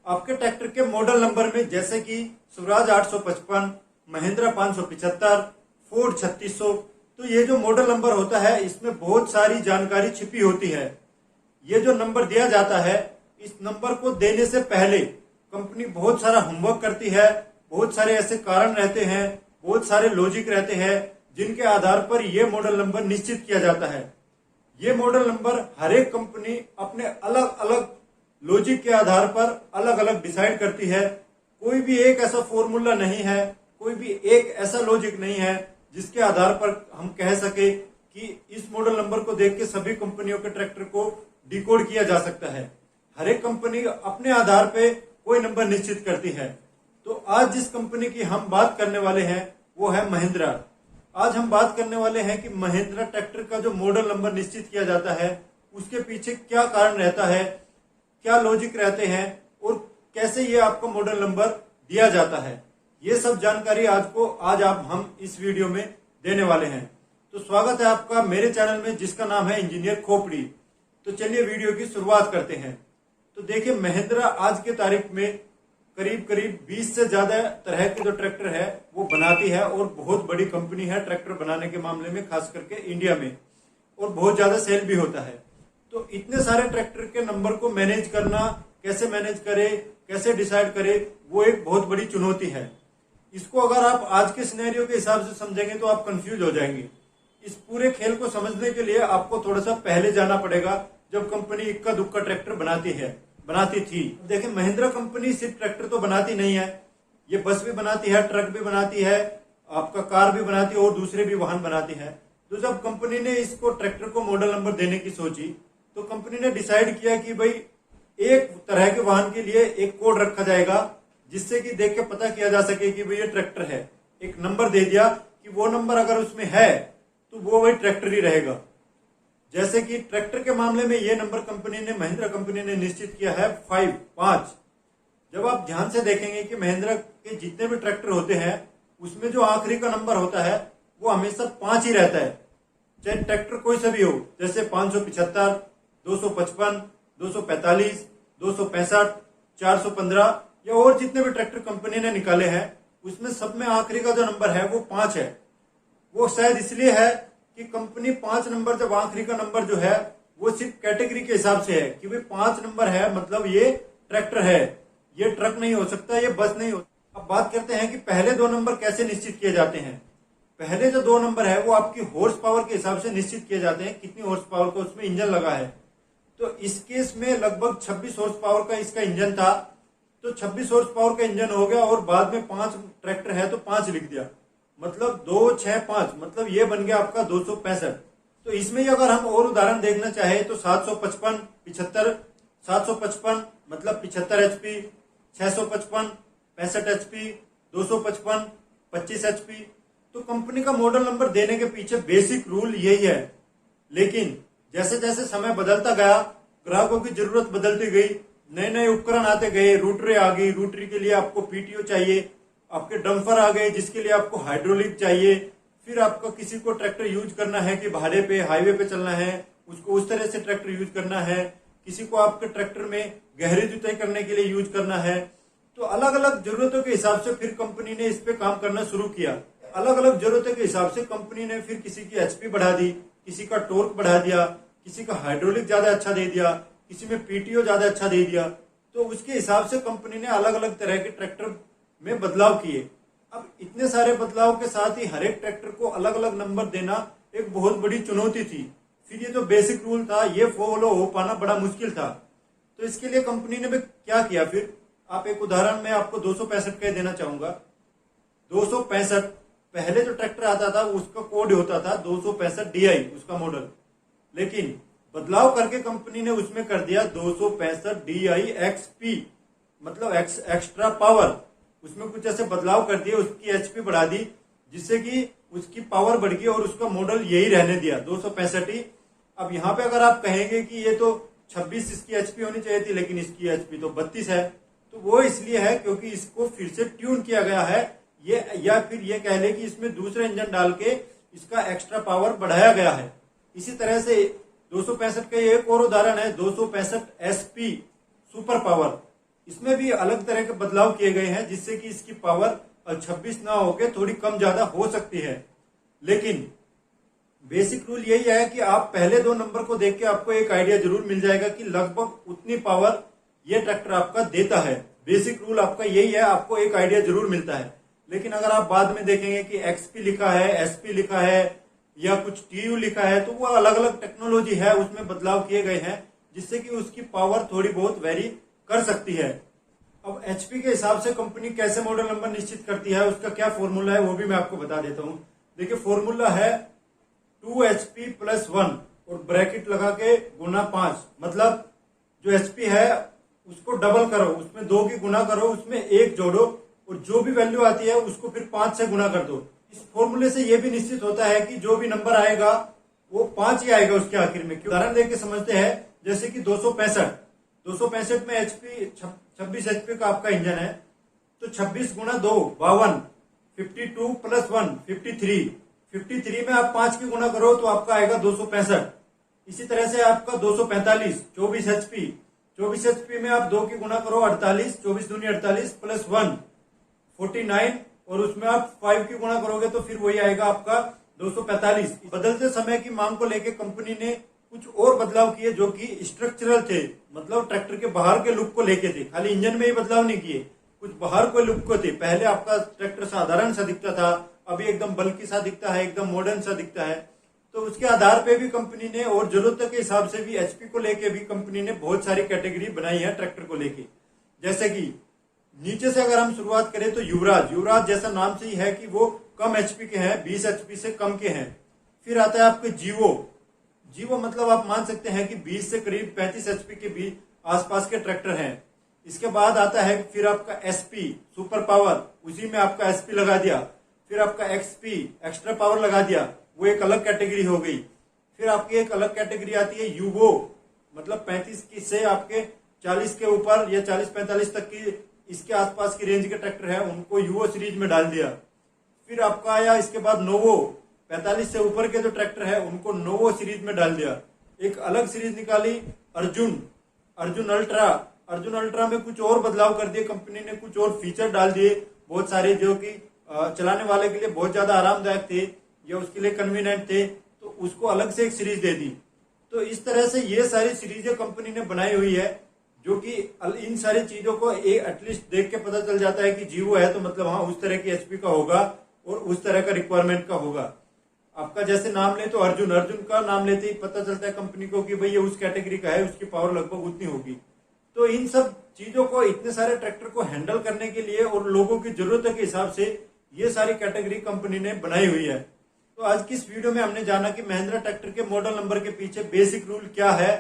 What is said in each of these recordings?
आपके ट्रैक्टर के model number में जैसे कि स्वराज 855, महिंद्रा 575, फोर्ड 3600, तो ये जो मॉडल नंबर होता है इसमें बहुत सारी जानकारी छिपी होती है। ये जो नंबर दिया जाता है, इस नंबर को देने से पहले कंपनी बहुत सारा होमवर्क करती है, बहुत सारे ऐसे कारण रहते हैं, बहुत सारे लॉजिक रहते हैं जिनके आधार पर यह मॉडल नंबर निश्चित किया जाता है। ये मॉडल नंबर हर एक कंपनी अपने अलग अलग लॉजिक के आधार पर अलग अलग डिसाइड करती है। कोई भी एक ऐसा फॉर्मूला नहीं है, कोई भी एक ऐसा लॉजिक नहीं है जिसके आधार पर हम कह सके कि इस मॉडल नंबर को देख के सभी कंपनियों के ट्रैक्टर को डिकोड किया जा सकता है। हर एक कंपनी अपने आधार पे कोई नंबर निश्चित करती है। तो आज जिस कंपनी की हम बात करने वाले हैं वो है महिंद्रा। आज हम बात करने वाले हैं कि महिंद्रा ट्रैक्टर का जो मॉडल नंबर निश्चित किया जाता है उसके पीछे क्या कारण रहता है, क्या लॉजिक रहते हैं और कैसे ये आपको मॉडल नंबर दिया जाता है। ये सब जानकारी आज हम इस वीडियो में देने वाले हैं। तो स्वागत है आपका मेरे चैनल में जिसका नाम है इंजीनियर खोपड़ी। तो चलिए वीडियो की शुरुआत करते हैं। तो देखिए, महिंद्रा आज के तारीख में करीब 20 से ज्यादा तरह के जो ट्रैक्टर है वो बनाती है और बहुत बड़ी कंपनी है ट्रैक्टर बनाने के मामले में, खास करके इंडिया में, और बहुत ज्यादा सेल भी होता है। तो इतने सारे ट्रैक्टर के नंबर को मैनेज करना, कैसे मैनेज करे, कैसे डिसाइड करे, वो एक बहुत बड़ी चुनौती है। इसको अगर आप आज के सिनेरियो के हिसाब से समझेंगे तो आप कंफ्यूज हो जाएंगे। इस पूरे खेल को समझने के लिए आपको थोड़ा सा पहले जाना पड़ेगा, जब कंपनी इक्का दुक्का ट्रैक्टर बनाती थी। देखिए, महिंद्रा कंपनी सिर्फ ट्रैक्टर तो बनाती नहीं है, ये बस भी बनाती है, ट्रक भी बनाती है, आपका कार भी बनाती है और दूसरे भी वाहन बनाती है। तो जब कंपनी ने इसको ट्रैक्टर को मॉडल नंबर देने की सोची तो कंपनी ने डिसाइड किया कि भाई एक तरह के वाहन के लिए एक कोड रखा जाएगा जिससे कि देख के पता किया जा सके कि भाई ये ट्रैक्टर है। एक नंबर दे दिया कि वो नंबर अगर उसमें है तो वो वही ट्रैक्टर ही रहेगा। जैसे कि ट्रैक्टर के मामले में ये नंबर महिंद्रा कंपनी ने निश्चित किया है 5। जब आप ध्यान से देखेंगे कि महिंद्रा के जितने भी ट्रैक्टर होते हैं उसमें जो आखिरी का नंबर होता है वो हमेशा 5 ही रहता है, चाहे ट्रैक्टर कोई सा भी हो। जैसे 575, 255, 245, 265, 415 या और जितने भी ट्रैक्टर कंपनी ने निकाले हैं उसमें सब में आखिरी का जो नंबर है वो 5 है। वो शायद इसलिए है कि कंपनी 5 नंबर, जब आखिरी का नंबर जो है वो सिर्फ कैटेगरी के हिसाब से है कि भाई 5 नंबर है मतलब ये ट्रैक्टर है, ये ट्रक नहीं हो सकता, ये बस नहीं हो। अब बात करते हैं कि पहले 2 नंबर कैसे निश्चित किए जाते हैं। पहले जो 2 नंबर है वो आपकी हॉर्स पावर के हिसाब से निश्चित किए जाते हैं, कितनी हॉर्स पावर का उसमें इंजन लगा है। तो इस केस में लगभग 26 हॉर्स पावर का इसका इंजन था, तो 26 हॉर्स पावर का इंजन हो गया और बाद में 5 ट्रैक्टर है तो 5 लिख दिया, मतलब 2, 6, 5, मतलब ये बन गया आपका 265। तो इसमें ही अगर हम और उदाहरण देखना चाहे तो 755, 75, 755 मतलब 75 HP, 655 65 HP, 255 25 HP। तो कंपनी का मॉडल नंबर देने के पीछे बेसिक रूल यही है। लेकिन जैसे जैसे समय बदलता गया, ग्राहकों की जरूरत बदलती गई, नए नए उपकरण आते गए, रूटरी आ गई, रूटरी के लिए आपको पीटीओ चाहिए, आपके डंपर आ गए जिसके लिए आपको हाइड्रोलिक चाहिए, फिर आपको किसी को ट्रैक्टर यूज करना है कि भाड़े पे हाईवे पे चलना है, उसको उस तरह से ट्रैक्टर यूज करना है, किसी को आपके ट्रैक्टर में गहरी जुताई करने के लिए यूज करना है। तो अलग अलग जरूरतों के हिसाब से फिर कंपनी ने इस पे काम करना शुरू किया। अलग अलग जरूरतों के हिसाब से कंपनी ने फिर किसी की एचपी बढ़ा दी, किसी का टॉर्क बढ़ा दिया, किसी का हाइड्रोलिक ज्यादा अच्छा दे दिया, किसी में पीटीओ ज्यादा अच्छा दे दिया। तो उसके हिसाब से कंपनी ने अलग अलग तरह के ट्रैक्टर में बदलाव किए। अब इतने सारे बदलाव के साथ ही हर एक ट्रैक्टर को अलग अलग नंबर देना एक बहुत बड़ी चुनौती थी। फिर ये जो बेसिक रूल था ये फॉलो हो पाना बड़ा मुश्किल था। तो इसके लिए कंपनी ने भी क्या किया, फिर आप एक उदाहरण में आपको 265 का देना चाहूंगा। 265 पहले जो ट्रैक्टर आता था उसका कोड होता था 265 DI, उसका मॉडल। लेकिन बदलाव करके कंपनी ने उसमें कर दिया 265 DI XP, मतलब एक्स्ट्रा पावर। उसमें कुछ ऐसे बदलाव कर दिए, उसकी एचपी बढ़ा दी जिससे कि उसकी पावर बढ़ गई और उसका मॉडल यही रहने दिया 265 ही। अब यहाँ पे अगर आप कहेंगे कि ये तो 26 इसकी एचपी होनी चाहिए थी लेकिन इसकी एचपी तो 32 है, तो वो इसलिए है क्योंकि इसको फिर से ट्यून किया गया है, ये या फिर ये कह ले कि इसमें दूसरा इंजन डाल के इसका एक्स्ट्रा पावर बढ़ाया गया है। इसी तरह से 265 का एक और उदाहरण है 265 SP सुपर पावर। इसमें भी अलग तरह के बदलाव किए गए हैं जिससे कि इसकी पावर 26 ना होकर थोड़ी कम ज्यादा हो सकती है। लेकिन बेसिक रूल यही है कि आप पहले 2 नंबर को देख के आपको एक आइडिया जरूर मिल जाएगा कि लगभग उतनी पावर ये ट्रैक्टर आपका देता है। बेसिक रूल आपका यही है, आपको एक आइडिया जरूर मिलता है। लेकिन अगर आप बाद में देखेंगे कि XP लिखा है, SP लिखा है या कुछ TU लिखा है, तो वो अलग अलग टेक्नोलॉजी है, उसमें बदलाव किए गए हैं जिससे कि उसकी पावर थोड़ी बहुत वेरी कर सकती है। अब HP के हिसाब से कंपनी कैसे मॉडल नंबर निश्चित करती है, उसका क्या फॉर्मूला है वो भी मैं आपको बता देता हूँ। देखिए फॉर्मूला है 2HP + 1 और ब्रैकेट लगा के गुना 5, मतलब जो HP है उसको डबल करो, उसमें 2 की गुना करो, उसमें 1 जोड़ो और जो भी वैल्यू आती है उसको फिर 5 से गुना कर दो। इस फॉर्मूले से यह भी निश्चित होता है कि जो भी नंबर आएगा वो 5 ही आएगा उसके आखिर में। उदाहरण देके समझते हैं, जैसे कि 265 में HP 26 HP का आपका इंजन है, तो 26 गुना 2 52, 52 + 1 53 में आप 5 की गुना करो तो आपका आएगा 265। इसी तरह से आपका 245 24 HP में आप 2 की गुना करो 48, 24 दूनी 48 + 1 49 और उसमें आप 5 की गुना करोगे तो फिर वही आएगा आपका 245। बदलते समय की मांग को लेकर कंपनी ने कुछ और बदलाव किए जो कि स्ट्रक्चरल थे, मतलब ट्रैक्टर के बाहर के लुक को लेके थे, खाली इंजन में ही बदलाव नहीं किए, कुछ बाहर के लुक को थे। पहले आपका ट्रैक्टर साधारण सा दिखता था, अभी एकदम बल्कि सा दिखता है, एकदम मॉडर्न सा दिखता है। तो उसके आधार पे भी कंपनी ने और जरूरत के हिसाब से भी HP को लेके भी कंपनी ने बहुत सारी कैटेगरी बनाई है ट्रैक्टर को लेके। जैसे कि नीचे से अगर हम शुरुआत करें तो युवराज जैसा नाम से ही है कि वो कम HP के हैं, 20 HP से कम के हैं। फिर आता है आपके जीवो मतलब आप मान सकते हैं कि 20 से करीब 35 HP के भी आसपास के ट्रैक्टर हैं। इसके बाद आता है फिर आपका SP सुपर पावर, उसी में आपका SP लगा दिया। फिर आपका XP एक्स्ट्रा पावर लगा दिया, वो एक अलग कैटेगरी हो गई। फिर आपकी एक अलग कैटेगरी आती है यूवो, मतलब 35 से आपके 40 के ऊपर या 40-45 तक की इसके आसपास की रेंज के ट्रैक्टर है, उनको यूवो सीरीज में डाल दिया। फिर आपका आया इसके बाद नोवो, 45 से ऊपर के जो ट्रैक्टर है उनको नोवो सीरीज में डाल दिया। एक अलग सीरीज निकाली अर्जुन अल्ट्रा में कुछ और बदलाव कर दिए कंपनी ने, कुछ और फीचर डाल दिए बहुत सारे जो कि चलाने वाले के लिए बहुत ज्यादा आरामदायक थे या उसके लिए कन्वीनियंट थे, तो उसको अलग से एक सीरीज दे दी। तो इस तरह से ये सारी सीरीजें कंपनी ने बनाई हुई है जो कि इन सारी चीजों को एटलीस्ट देख के पता चल जाता है कि जीवो है तो मतलब हाँ उस तरह की HP का होगा और उस तरह का रिक्वायरमेंट का होगा। आपका जैसे नाम ले तो अर्जुन का नाम लेते ही पता चलता है कंपनी को कि भाई ये उस कैटेगरी का है, उसकी पावर लगभग उतनी होगी। तो इन सब चीजों को, इतने सारे ट्रैक्टर को हैंडल करने के लिए और लोगों की जरूरत के हिसाब से ये सारी कैटेगरी कंपनी ने बनाई हुई है। तो आज की इस वीडियो में हमने जाना कि महिंद्रा ट्रैक्टर के मॉडल नंबर के पीछे बेसिक रूल क्या है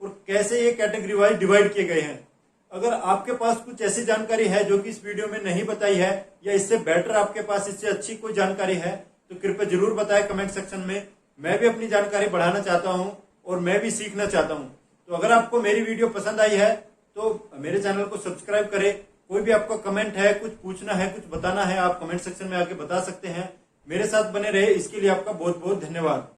और कैसे ये कैटेगरी वाइज डिवाइड किए गए हैं। अगर आपके पास कुछ ऐसी जानकारी है जो कि इस वीडियो में नहीं बताई है या इससे बेटर आपके पास इससे अच्छी कोई जानकारी है तो कृपया जरूर बताएं कमेंट सेक्शन में। मैं भी अपनी जानकारी बढ़ाना चाहता हूं और मैं भी सीखना चाहता हूं। तो अगर आपको मेरी वीडियो पसंद आई है तो मेरे चैनल को सब्सक्राइब करें। कोई भी आपका कमेंट है, कुछ पूछना है, कुछ बताना है, आप कमेंट सेक्शन में आके बता सकते हैं। मेरे साथ बने रहे इसके लिए आपका बहुत बहुत धन्यवाद।